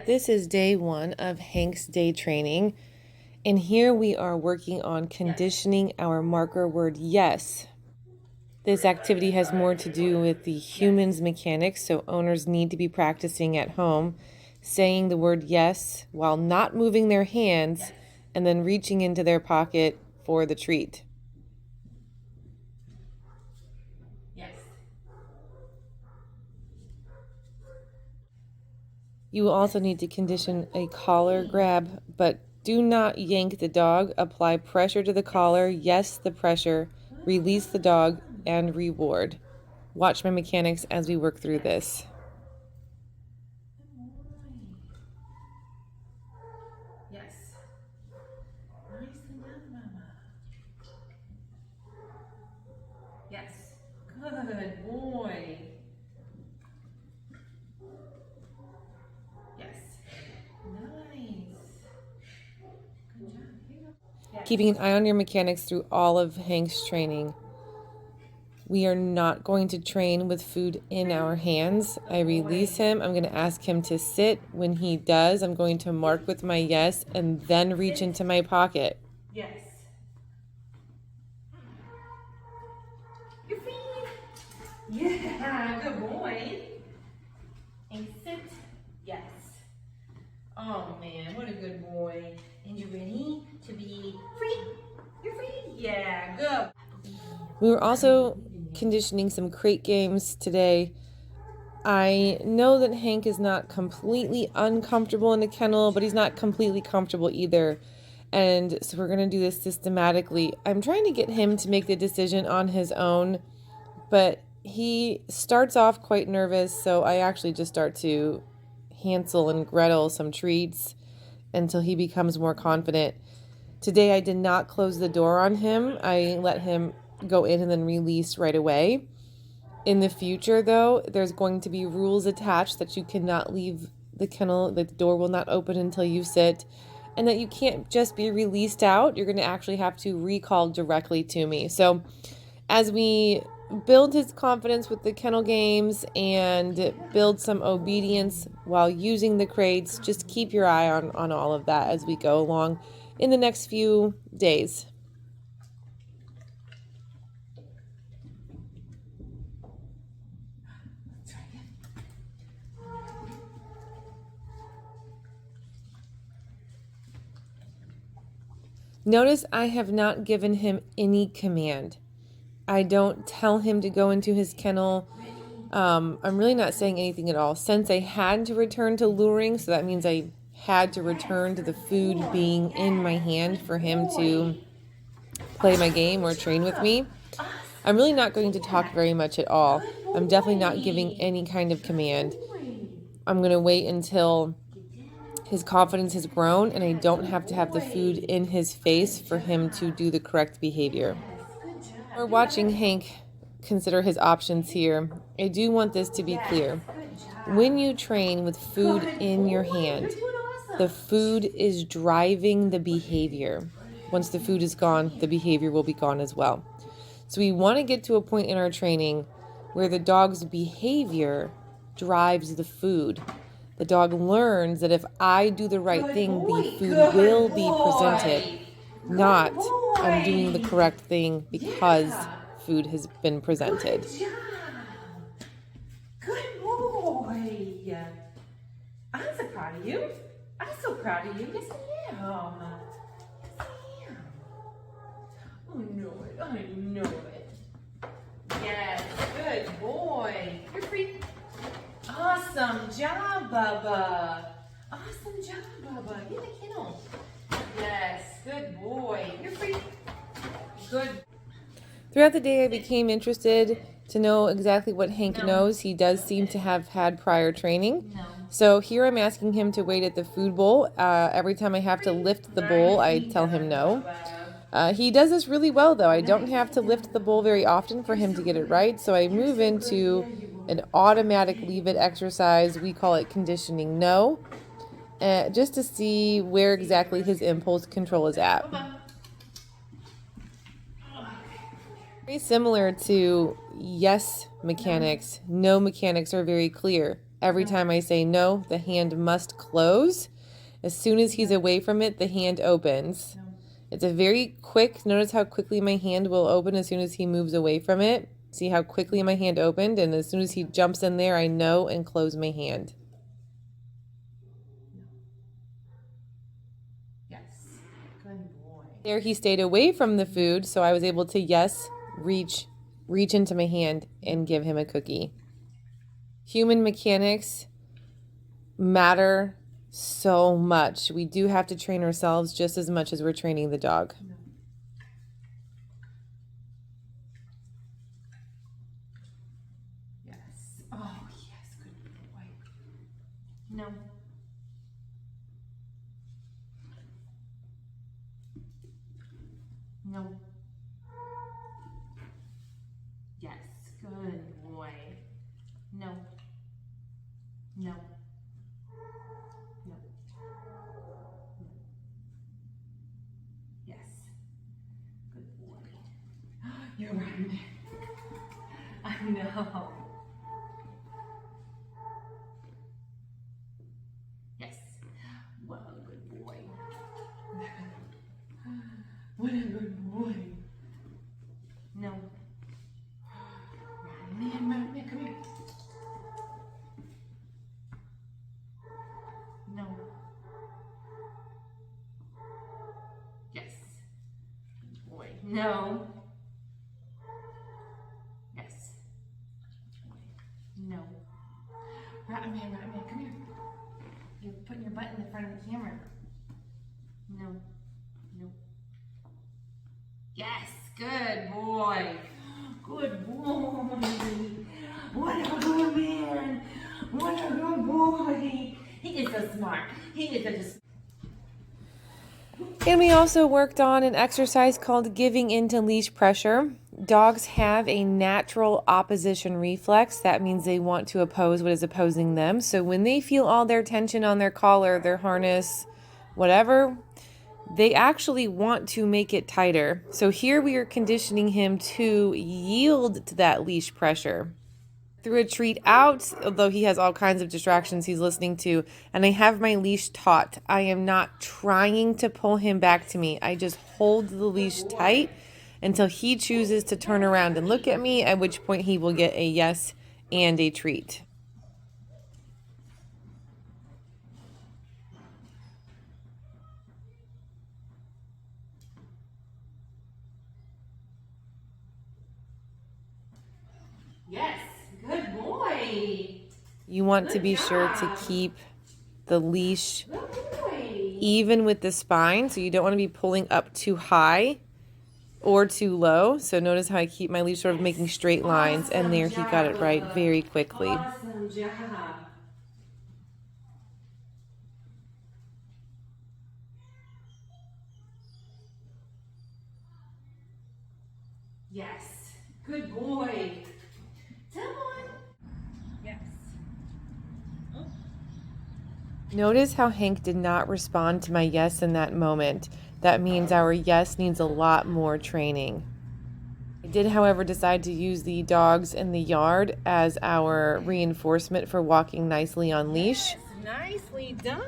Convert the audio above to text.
This is day one of Hank's day training, and here we are working on conditioning our marker word yes. This activity has more to do with the human's mechanics, so owners need to be practicing at home, saying the word yes while not moving their hands and then reaching into their pocket for the treat. Yes. You will also need to condition a collar grab, but do not yank the dog. Apply pressure to the collar. Yes, the pressure. Release the dog and reward. Watch my mechanics as we work through this. Yes. Nicely done, Mama. Yes. Good boy. Yes. Nice. Good job. Here you go. Yes. Keeping an eye on your mechanics through all of Hank's training. We are not going to train with food in our hands. I release him. I'm going to ask him to sit. When he does, I'm going to mark with my yes and then reach into my pocket. Yes. Your feet. Yeah, good boy. And sit. Yes. Oh man, what a good boy. And you ready to be free? You're free? Yeah, good. We were also conditioning some crate games today. I know that Hank is not completely uncomfortable in the kennel, but he's not completely comfortable either. And so we're going to do this systematically. I'm trying to get him to make the decision on his own, but he starts off quite nervous, so I actually just start to Hansel and Gretel some treats until he becomes more confident. Today I did not close the door on him. I let him go in and then release right away. In the future, though, there's going to be rules attached that you cannot leave the kennel, that the door will not open until you sit, and that you can't just be released out. You're going to actually have to recall directly to me. So as we build his confidence with the kennel games and build some obedience while using the crates, just keep your eye on all of that as we go along in the next few days. Notice I have not given him any command. I don't tell him to go into his kennel. I'm really not saying anything at all. Since I had to return to luring, so that means I had to return to the food being in my hand for him to play my game or train with me. I'm really not going to talk very much at all. I'm definitely not giving any kind of command. I'm going to wait until his confidence has grown and I don't have to have the food in his face for him to do the correct behavior. We're watching Hank consider his options here. I do want this to be clear. When you train with food in your hand, the food is driving the behavior. Once the food is gone, the behavior will be gone as well. So we want to get to a point in our training where the dog's behavior drives the food. The dog learns that if I do the right thing, the food will be presented, not I'm doing the correct thing because food has been presented. Good job. Good boy. I'm so proud of you. I'm so proud of you. Yes, I am. Yes, I am. I know it. I know it. Yes, good boy. You're free. Awesome job, Bubba. Awesome job, Bubba. Get in the kennel. Yes, good boy. You're free. Good. Throughout the day, I became interested to know exactly what Hank knows. He does seem to have had prior training. So here I'm asking him to wait at the food bowl. Every time I have to lift the bowl, I tell him no. He does this really well, though. I don't have to lift the bowl very often for him to get it right. So I move into an automatic leave it exercise. We call it conditioning no, just to see where exactly his impulse control is at. Very similar to yes mechanics, no mechanics are very clear. Every time I say no, the hand must close. As soon as he's away from it, the hand opens. No. It's a very quick, notice how quickly my hand will open as soon as he moves away from it. See how quickly my hand opened? And as soon as he jumps in there, I know and close my hand. Yes. Good boy. There he stayed away from the food, so I was able to, yes, reach into my hand and give him a cookie. Human mechanics matter so much. We do have to train ourselves just as much as we're training the dog. No. Yes. Oh, yes. Good boy. No. No. Yes. Good boy. No. No. No. No. Yes. Good boy. You're right. I know. Yes. Well, good boy. What a good boy. No. Man, come here. No. Yes. Good boy. No. Yes. Good boy. No. Rat man, come here. You're putting your butt in the front of the camera. No. No. Yes. Good boy. Good boy. What a good man. What a good boy. He is so smart. He is such a... And we also worked on an exercise called giving into leash pressure. Dogs have a natural opposition reflex. That means they want to oppose what is opposing them. So when they feel all their tension on their collar, their harness, whatever, they actually want to make it tighter. So here we are conditioning him to yield to that leash pressure. Threw a treat out, although he has all kinds of distractions he's listening to, and I have my leash taut. I am not trying to pull him back to me. I just hold the leash tight until he chooses to turn around and look at me, at which point he will get a yes and a treat. Yes. Good boy. You want to Good be sure to job. keep the leash Good boy. even with the spine, so you don't want to be pulling up too high or too low. So notice how I keep my leash sort of making straight lines, and there he got it right very quickly. Awesome job. Yes. Good boy. Come on. Yes. Notice how Hank did not respond to my yes in that moment. That means our yes needs a lot more training. I did, however, decide to use the dogs in the yard as our reinforcement for walking nicely on leash. Yes, nicely done.